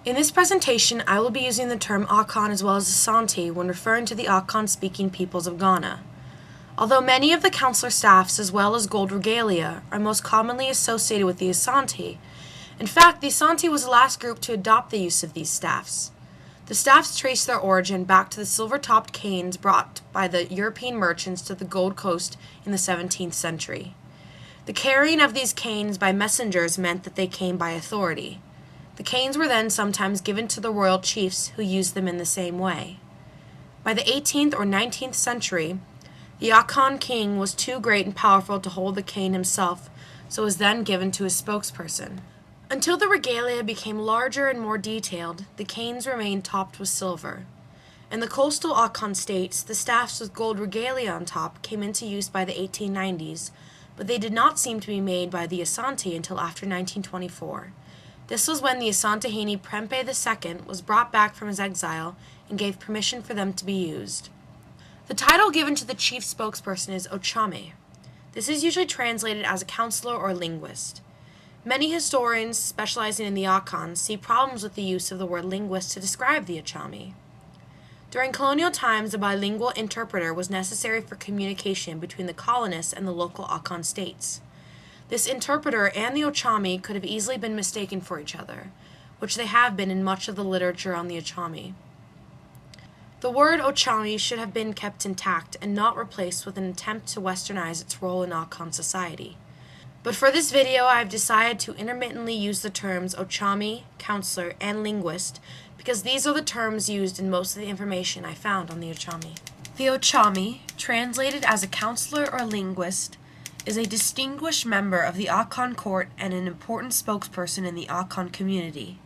In this presentation, I will be using the term Akan as well as Asante when referring to the Akan-speaking peoples of Ghana. Although many of the counselor staffs as well as gold regalia are most commonly associated with the Asante, in fact, the Asante was the last group to adopt the use of these staffs. The staffs trace their origin back to the silver-topped canes brought by the European merchants to the Gold Coast in the 17th century. The carrying of these canes by messengers meant that they came by authority. The canes were then sometimes given to the royal chiefs who used them in the same way. By the 18th or 19th century, the Akan king was too great and powerful to hold the cane himself, so was then given to his spokesperson. Until the regalia became larger and more detailed, the canes remained topped with silver. In the coastal Akan states, the staffs with gold regalia on top came into use by the 1890s, but they did not seem to be made by the Asante until after 1924. This was when the Asantehene Prempeh II was brought back from his exile and gave permission for them to be used. The title given to the chief spokesperson is Ochame. This is usually translated as a counselor or linguist. Many historians specializing in the Akan see problems with the use of the word linguist to describe the Ochame. During colonial times, a bilingual interpreter was necessary for communication between the colonists and the local Akan states. This interpreter and the Ochame could have easily been mistaken for each other, which they have been in much of the literature on the Ochame. The word Ochame should have been kept intact and not replaced with an attempt to westernize its role in Akan society. But for this video, I have decided to intermittently use the terms Ochame, counselor, and linguist because these are the terms used in most of the information I found on the Ochame. The Ochame, translated as a counselor or linguist, is a distinguished member of the Akan court and an important spokesperson in the Akan community.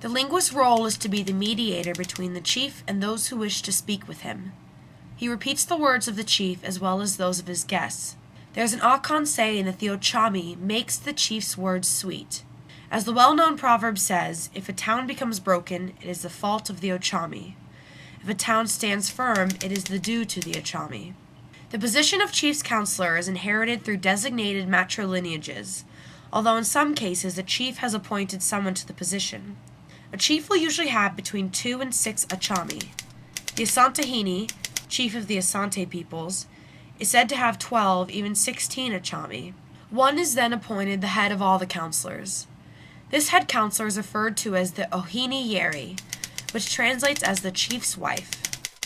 The linguist's role is to be the mediator between the chief and those who wish to speak with him. He repeats the words of the chief as well as those of his guests. There is an Akan saying that the Ochame makes the chief's words sweet. As the well-known proverb says, if a town becomes broken, it is the fault of the Ochame. If a town stands firm, it is the due to the Ochame. The position of chief's counselor is inherited through designated matrilineages, although in some cases a chief has appointed someone to the position. A chief will usually have between 2 and 6 Ochame. The Asantehene, chief of the Asante peoples, is said to have 12, even 16 Ochame. One is then appointed the head of all the counselors. This head counselor is referred to as the Ohene Yeri, which translates as the chief's wife.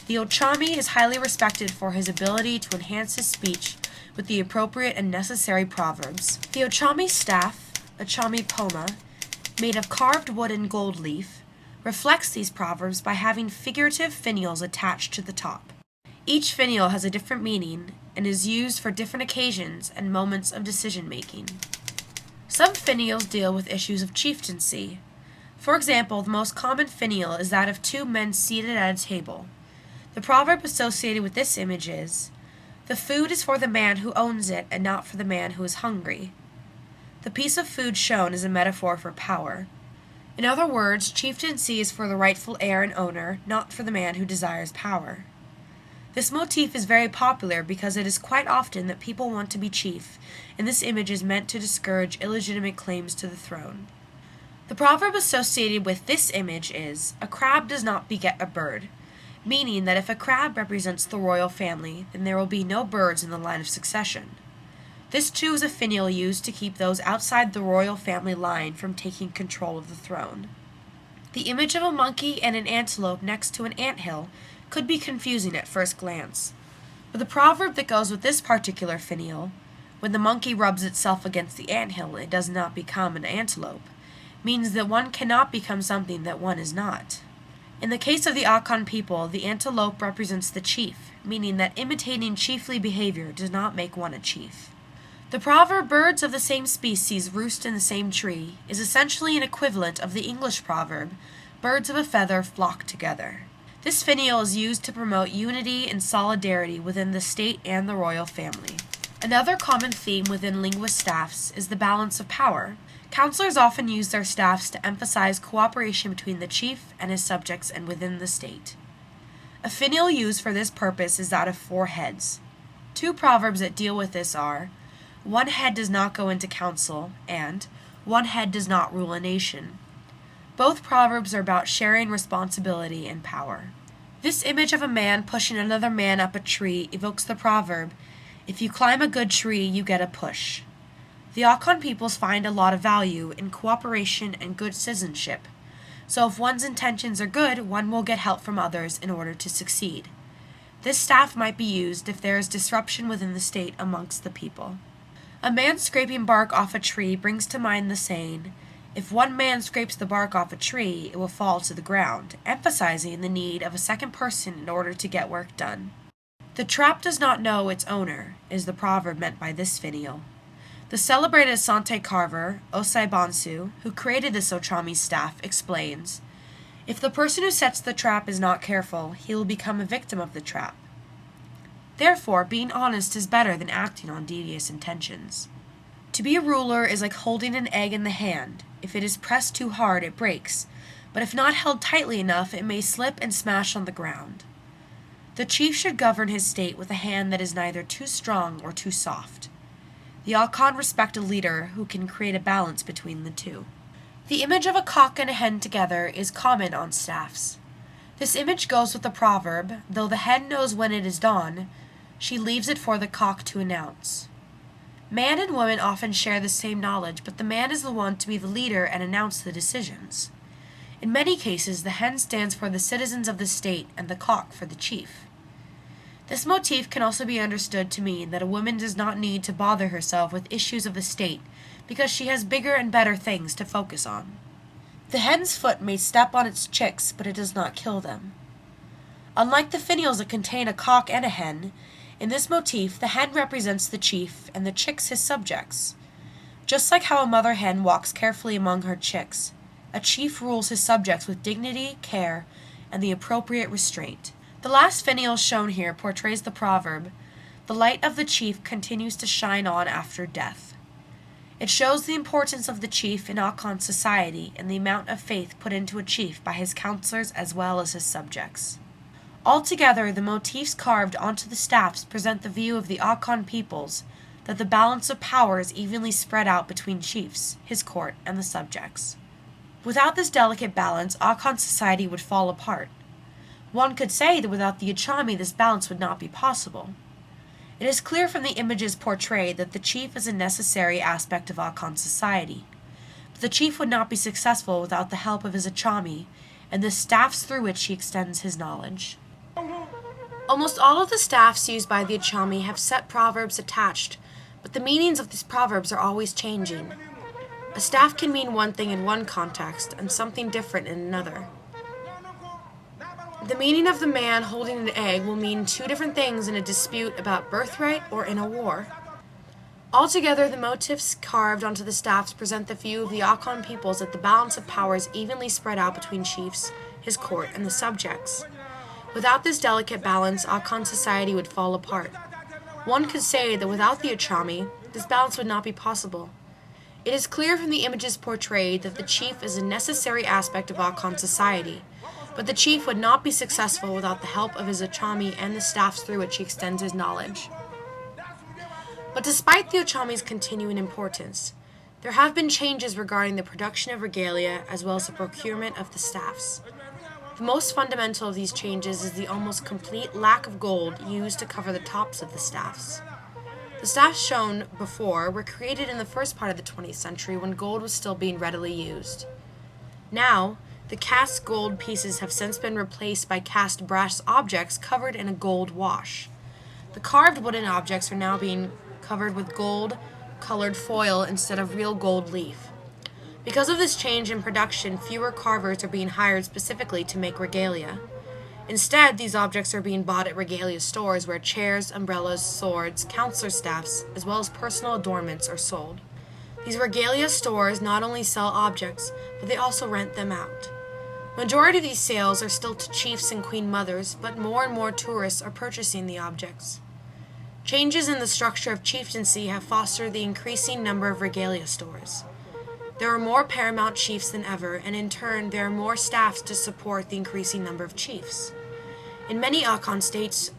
The Ochame is highly respected for his ability to enhance his speech with the appropriate and necessary proverbs. The Ochame staff, Ochame Poma, made of carved wood and gold leaf, reflects these proverbs by having figurative finials attached to the top. Each finial has a different meaning and is used for different occasions and moments of decision-making. Some finials deal with issues of chieftaincy. For example, the most common finial is that of 2 men seated at a table. The proverb associated with this image is, "The food is for the man who owns it and not for the man who is hungry." The piece of food shown is a metaphor for power. In other words, chieftaincy is for the rightful heir and owner, not for the man who desires power. This motif is very popular because it is quite often that people want to be chief, and this image is meant to discourage illegitimate claims to the throne. The proverb associated with this image is, "A crab does not beget a bird," meaning that if a crab represents the royal family, then there will be no birds in the line of succession. This too is a finial used to keep those outside the royal family line from taking control of the throne. The image of a monkey and an antelope next to an anthill could be confusing at first glance, but the proverb that goes with this particular finial, "When the monkey rubs itself against the anthill, it does not become an antelope," means that one cannot become something that one is not. In the case of the Akan people, the antelope represents the chief, meaning that imitating chiefly behavior does not make one a chief. The proverb, "Birds of the same species roost in the same tree," is essentially an equivalent of the English proverb, "Birds of a feather flock together." This finial is used to promote unity and solidarity within the state and the royal family. Another common theme within linguist staffs is the balance of power. Counselors often use their staffs to emphasize cooperation between the chief and his subjects and within the state. A finial used for this purpose is that of 4 heads. 2 proverbs that deal with this are, "One head does not go into council," and "One head does not rule a nation." Both proverbs are about sharing responsibility and power. This image of a man pushing another man up a tree evokes the proverb, "If you climb a good tree, you get a push." The Akan peoples find a lot of value in cooperation and good citizenship, so if one's intentions are good, one will get help from others in order to succeed. This staff might be used if there is disruption within the state amongst the people. A man scraping bark off a tree brings to mind the saying, "If one man scrapes the bark off a tree, it will fall to the ground," emphasizing the need of a second person in order to get work done. "The trap does not know its owner," is the proverb meant by this finial. The celebrated Sante carver, Osai Bonsu, who created this Ochami staff, explains, "If the person who sets the trap is not careful, he will become a victim of the trap." Therefore, being honest is better than acting on devious intentions. To be a ruler is like holding an egg in the hand. If it is pressed too hard, it breaks, but if not held tightly enough, it may slip and smash on the ground. The chief should govern his state with a hand that is neither too strong or too soft. The Akan respect a leader who can create a balance between the two. The image of a cock and a hen together is common on staffs. This image goes with the proverb, "Though the hen knows when it is dawn, she leaves it for the cock to announce." Man and woman often share the same knowledge, but the man is the one to be the leader and announce the decisions. In many cases, the hen stands for the citizens of the state and the cock for the chief. This motif can also be understood to mean that a woman does not need to bother herself with issues of the state because she has bigger and better things to focus on. The hen's foot may step on its chicks, but it does not kill them. Unlike the finials that contain a cock and a hen, in this motif the hen represents the chief and the chicks his subjects. Just like how a mother hen walks carefully among her chicks, a chief rules his subjects with dignity, care, and the appropriate restraint. The last finial shown here portrays the proverb, "The light of the chief continues to shine on after death." It shows the importance of the chief in Akan society and the amount of faith put into a chief by his counselors as well as his subjects. Altogether, the motifs carved onto the staffs present the view of the Akan peoples that the balance of power is evenly spread out between chiefs, his court, and the subjects. Without this delicate balance, Akan society would fall apart. One could say that without the Ochami, this balance would not be possible. It is clear from the images portrayed that the chief is a necessary aspect of Akan society, but the chief would not be successful without the help of his Ochami and the staffs through which he extends his knowledge. Almost all of the staffs used by the Ochami have set proverbs attached, but the meanings of these proverbs are always changing. A staff can mean one thing in one context and something different in another. The meaning of the man holding an egg will mean two different things in a dispute about birthright or in a war. Altogether, the motifs carved onto the staffs present the view of the Akan peoples that the balance of power is evenly spread out between chiefs, his court, and the subjects. Without this delicate balance, Akan society would fall apart. One could say that without the Ochami, this balance would not be possible. It is clear from the images portrayed that the chief is a necessary aspect of Akan society, but the chief would not be successful without the help of his Ochami and the staffs through which he extends his knowledge. But despite the Ochami's continuing importance, there have been changes regarding the production of regalia as well as the procurement of the staffs. The most fundamental of these changes is the almost complete lack of gold used to cover the tops of the staffs. The staffs shown before were created in the first part of the 20th century when gold was still being readily used. Now, the cast gold pieces have since been replaced by cast brass objects covered in a gold wash. The carved wooden objects are now being covered with gold-colored foil instead of real gold leaf. Because of this change in production, fewer carvers are being hired specifically to make regalia. Instead, these objects are being bought at regalia stores where chairs, umbrellas, swords, counselor staffs, as well as personal adornments are sold. These regalia stores not only sell objects, but they also rent them out. Majority of these sales are still to chiefs and queen mothers, but more and more tourists are purchasing the objects. Changes in the structure of chieftaincy have fostered the increasing number of regalia stores. There are more paramount chiefs than ever, and in turn, there are more staffs to support the increasing number of chiefs. In many Akan states,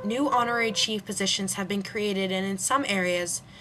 new honorary chief positions have been created, and in some areas,